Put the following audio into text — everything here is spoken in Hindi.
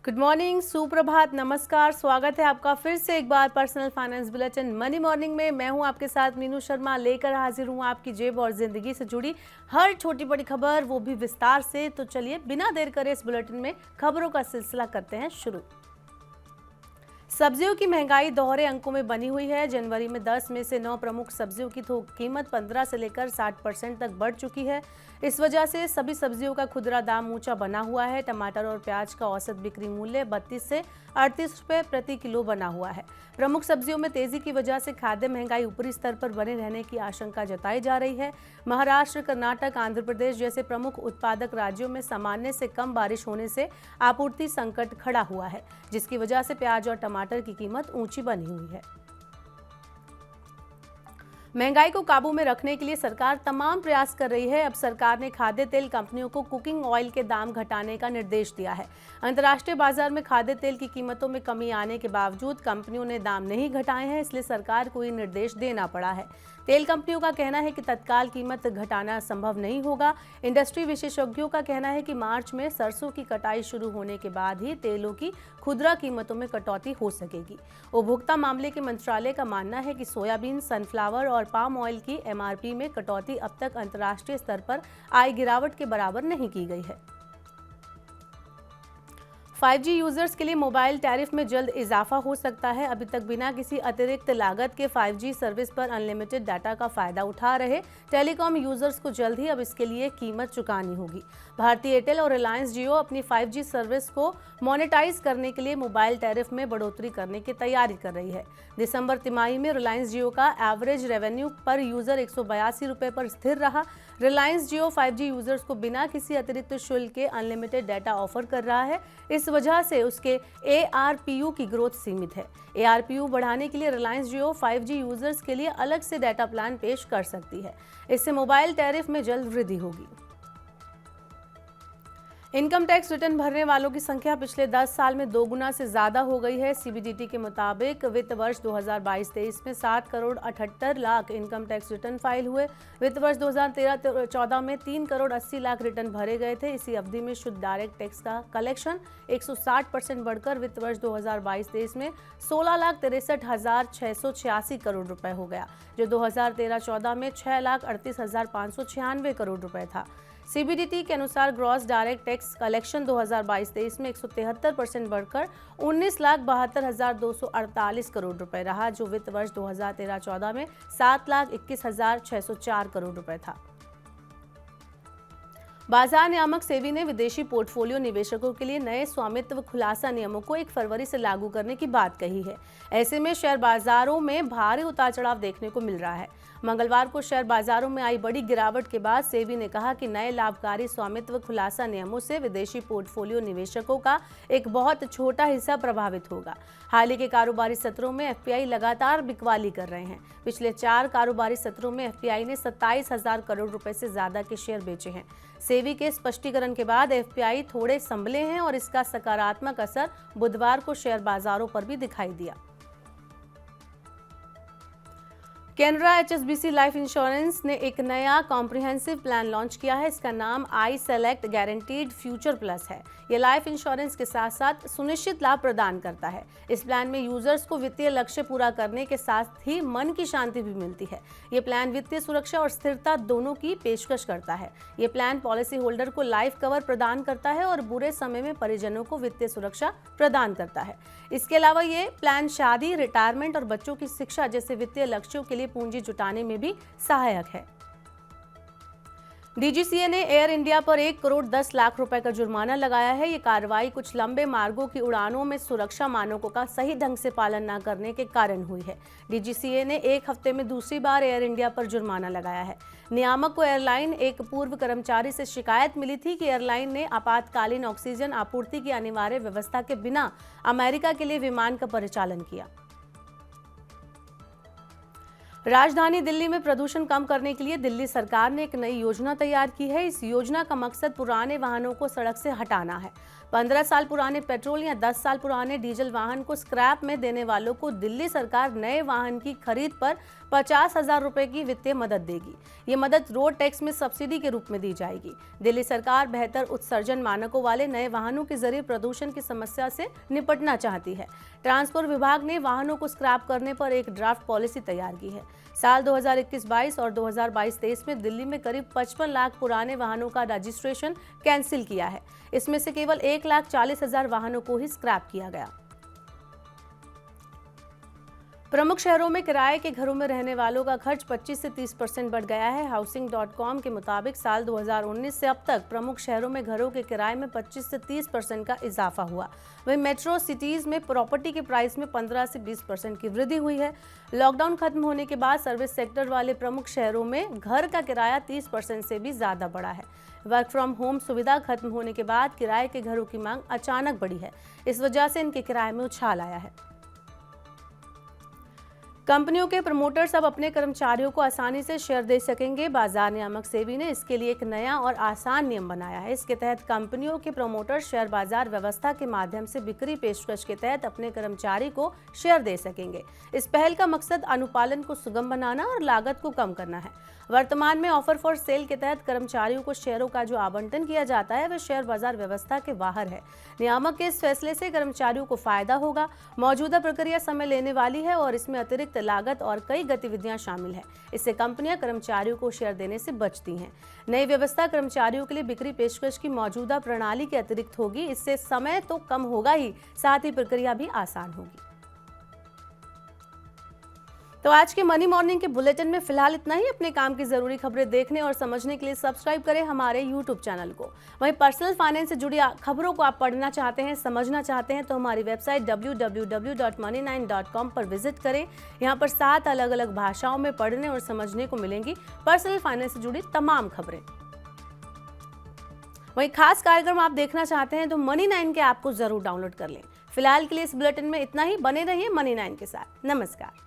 गुड मॉर्निंग, सुप्रभात, नमस्कार। स्वागत है आपका फिर से एक बार personal finance bulletin money morning में। मैं हूं आपके साथ मीनू शर्मा, लेकर हाजिर हूं आपकी जेब और जिंदगी से जुड़ी हर छोटी बड़ी खबर, वो भी विस्तार से। तो चलिए बिना देर करे इस बुलेटिन में खबरों का सिलसिला करते हैं शुरू। सब्जियों की महंगाई दोहरे अंकों में बनी हुई है। जनवरी में 10 में से 9 प्रमुख सब्जियों की थोक कीमत 15 से लेकर 60% तक बढ़ चुकी है। इस वजह से सभी सब्जियों का खुदरा दाम ऊंचा बना हुआ है। टमाटर और प्याज का औसत बिक्री मूल्य 32 से 38 रुपये प्रति किलो बना हुआ है। प्रमुख सब्जियों में तेजी की वजह से खाद्य महंगाई ऊपरी स्तर पर बने रहने की आशंका जताई जा रही है। महाराष्ट्र, कर्नाटक, आंध्र प्रदेश जैसे प्रमुख उत्पादक राज्यों में सामान्य से कम बारिश होने से आपूर्ति संकट खड़ा हुआ है, जिसकी वजह से प्याज और टमाटर की कीमत ऊंची बनी हुई है। महंगाई को काबू में रखने के लिए सरकार तमाम प्रयास कर रही है। अब सरकार ने खाद्य तेल कंपनियों को कुकिंग ऑयल के दाम घटाने का निर्देश दिया है। अंतर्राष्ट्रीय बाजार में खाद्य तेल की कीमतों में कमी आने के बावजूद कंपनियों ने दाम नहीं घटाए हैं, इसलिए सरकार को ये निर्देश देना पड़ा है। तेल कंपनियों का कहना है कि तत्काल कीमत घटाना संभव नहीं होगा। इंडस्ट्री विशेषज्ञों का कहना है कि मार्च में सरसों की कटाई शुरू होने के बाद ही तेलों की खुदरा कीमतों में कटौती हो सकेगी। उपभोक्ता मामले के मंत्रालय का मानना है कि सोयाबीन, सनफ्लावर और पाम ऑयल की एमआरपी में कटौती अब तक अंतर्राष्ट्रीय स्तर पर आई गिरावट के बराबर नहीं की गई है। 5G यूजर्स के लिए मोबाइल टैरिफ में जल्द इजाफा हो सकता है। अभी तक बिना किसी अतिरिक्त लागत के 5G सर्विस पर अनलिमिटेड डाटा का फायदा उठा रहे टेलीकॉम यूजर्स को जल्द ही अब इसके लिए कीमत चुकानी होगी। भारतीय एयरटेल और रिलायंस जियो अपनी 5G सर्विस को मोनेटाइज करने के लिए मोबाइल टैरिफ में बढ़ोतरी करने की तैयारी कर रही है। दिसंबर तिमाही में रिलायंस जियो का एवरेज रेवेन्यू पर यूजर 182 रुपये पर स्थिर रहा। रिलायंस जियो 5G यूजर्स को बिना किसी अतिरिक्त शुल्क के अनलिमिटेड डाटा ऑफर कर रहा है। इस वजह से उसके ARPU की ग्रोथ सीमित है। ARPU बढ़ाने के लिए रिलायंस जियो 5G यूजर्स के लिए अलग से डाटा प्लान पेश कर सकती है। इससे मोबाइल टैरिफ में जल्द वृद्धि होगी। इनकम टैक्स रिटर्न भरने वालों की संख्या पिछले 10 साल में 2 गुना से ज्यादा हो गई है। CBDT के मुताबिक वित्त वर्ष 2022-23 में 7 crore 78 lakh income tax return file हुए। वित्त वर्ष 2013-14 में 3 करोड़ 80 लाख रिटर्न भरे गए थे। इसी अवधि में शुद्ध डायरेक्ट टैक्स का कलेक्शन 160% बढ़कर वित्त वर्ष 2022-23 में 16,63,686 करोड़ रुपए हो गया, जो 2013-14 में 6,38,596 करोड़ रुपए था। CBDT के अनुसार ग्रॉस डायरेक्ट टैक्स कलेक्शन 2022-23 में 173% बढ़कर 19,72,248 करोड़ रुपए रहा, जो वित्त वर्ष 2013-14 में 7,21,604 करोड़ रुपए था। बाजार नियामक सेबी ने विदेशी पोर्टफोलियो निवेशकों के लिए नए स्वामित्व खुलासा नियमों को 1 फरवरी से लागू करने की बात कही है। ऐसे में शेयर बाजारों में भारी उतार चढ़ाव देखने को मिल रहा है। मंगलवार को शेयर बाजारों में आई बड़ी गिरावट के बाद सेबी ने कहा कि नए लाभकारी स्वामित्व खुलासा नियमों से विदेशी पोर्टफोलियो निवेशकों का एक बहुत छोटा हिस्सा प्रभावित होगा। हाल ही के कारोबारी सत्रों में FPI लगातार बिकवाली कर रहे हैं। पिछले 4 कारोबारी सत्रों में FPI ने 27,000 करोड़ रुपए से ज्यादा के शेयर बेचे हैं। सेबी के स्पष्टीकरण के बाद FPI थोड़े संभले हैं और इसका सकारात्मक असर बुधवार को शेयर बाजारों पर भी दिखाई दिया। कैनरा HSBC लाइफ इंश्योरेंस ने एक नया कॉम्प्रिहेंसिव प्लान लॉन्च किया है। इसका नाम I select guaranteed future plus है। यह लाइफ इंश्योरेंस के साथ साथ सुनिश्चित लाभ प्रदान करता है। इस प्लान में यूजर्स को वित्तीय लक्ष्य पूरा करने के साथ ही मन की शांति भी मिलती है। यह प्लान वित्तीय सुरक्षा और स्थिरता दोनों की पेशकश करता है। यह प्लान पॉलिसी होल्डर को लाइफ कवर प्रदान करता है और बुरे समय में परिजनों को वित्तीय सुरक्षा प्रदान करता है। इसके अलावा ये प्लान शादी, रिटायरमेंट और बच्चों की शिक्षा जैसे वित्तीय लक्ष्यों के लिए पूंजी जुटाने में भी सहायक है। DGCA ने एयर इंडिया पर 1 करोड़ 10 लाख रुपए का जुर्माना लगाया है। ये कार्रवाई कुछ लंबे मार्गों की उड़ानों में सुरक्षा मानकों का सही ढंग से पालन न करने के कारण हुई है। DGCA ने 1 हफ्ते में दूसरी बार एयर इंडिया पर जुर्माना लगाया है। नियामक को एयरलाइन एक पूर्व कर्मचारी से शिकायत मिली थी कि एयरलाइन ने आपातकालीन ऑक्सीजन आपूर्ति की अनिवार्य व्यवस्था के बिना अमेरिका के लिए विमान का परिचालन किया। राजधानी दिल्ली में प्रदूषण कम करने के लिए दिल्ली सरकार ने एक नई योजना तैयार की है। इस योजना का मकसद पुराने वाहनों को सड़क से हटाना है। 15 साल पुराने पेट्रोल या 10 साल पुराने डीजल वाहन को स्क्रैप में देने वालों को दिल्ली सरकार नए वाहन की खरीद पर 50,000 रुपए की वित्तीय मदद देगी। ये मदद रोड टैक्स में सब्सिडी के रूप में दी जाएगी। दिल्ली सरकार बेहतर उत्सर्जन मानकों वाले नए वाहनों के जरिए प्रदूषण की समस्या से निपटना चाहती है। ट्रांसपोर्ट विभाग ने वाहनों को स्क्रैप करने पर एक ड्राफ्ट पॉलिसी तैयार की है। साल 2021-22 और 2022-23 में दिल्ली में करीब 55 लाख पुराने वाहनों का रजिस्ट्रेशन कैंसिल किया है। इसमें से केवल 1,40,000 वाहनों को ही स्क्रैप किया गया। प्रमुख शहरों में किराए के घरों में रहने वालों का खर्च 25 से 30% बढ़ गया है। हाउसिंग.com के मुताबिक साल 2019 से अब तक प्रमुख शहरों में घरों के किराए में 25 से 30% का इजाफा हुआ। वहीं मेट्रो सिटीज में प्रॉपर्टी के प्राइस में 15 से 20% की वृद्धि हुई है। लॉकडाउन खत्म होने के बाद सर्विस सेक्टर वाले प्रमुख शहरों में घर का किराया 30% से भी ज्यादा बढ़ा है। वर्क फ्रॉम होम सुविधा खत्म होने के बाद किराए के घरों की मांग अचानक बढ़ी है। इस वजह से इनके किराए में उछाल आया है। कंपनियों के प्रमोटर्स अब अपने कर्मचारियों को आसानी से शेयर दे सकेंगे। बाजार नियामक सेबी ने इसके लिए एक नया और आसान नियम बनाया है। इसके तहत कंपनियों के प्रमोटर शेयर बाजार व्यवस्था के माध्यम से बिक्री पेशकश के तहत अपने कर्मचारी को शेयर दे सकेंगे। इस पहल का मकसद अनुपालन को सुगम बनाना और लागत को कम करना है। वर्तमान में ऑफर फॉर सेल के तहत कर्मचारियों को शेयरों का जो आवंटन किया जाता है वह शेयर बाजार व्यवस्था के बाहर है। नियामक के इस फैसले से कर्मचारियों को फायदा होगा। मौजूदा प्रक्रिया समय लेने वाली है और इसमें अतिरिक्त लागत और कई गतिविधियां शामिल है। इससे कंपनियां कर्मचारियों को शेयर देने से बचती हैं। नई व्यवस्था कर्मचारियों के लिए बिक्री पेशकश की मौजूदा प्रणाली के अतिरिक्त होगी। इससे समय तो कम होगा ही, साथ ही प्रक्रिया भी आसान होगी। तो आज के मनी मॉर्निंग के बुलेटिन में फिलहाल इतना ही। अपने काम की जरूरी खबरें देखने और समझने के लिए सब्सक्राइब करें हमारे YouTube चैनल को। वहीं पर्सनल फाइनेंस से जुड़ी खबरों को आप पढ़ना चाहते हैं, समझना चाहते हैं तो हमारी वेबसाइट www.money9.com पर विजिट करें। यहाँ पर 7 अलग-अलग भाषाओं में पढ़ने और समझने को मिलेंगी पर्सनल फाइनेंस से जुड़ी तमाम खबरें। वहीं खास कार्यक्रम आप देखना चाहते हैं तो Money9 के ऐप को जरूर डाउनलोड कर लें। फिलहाल के लिए इस बुलेटिन में इतना ही। बने रहिए Money9 के साथ। नमस्कार।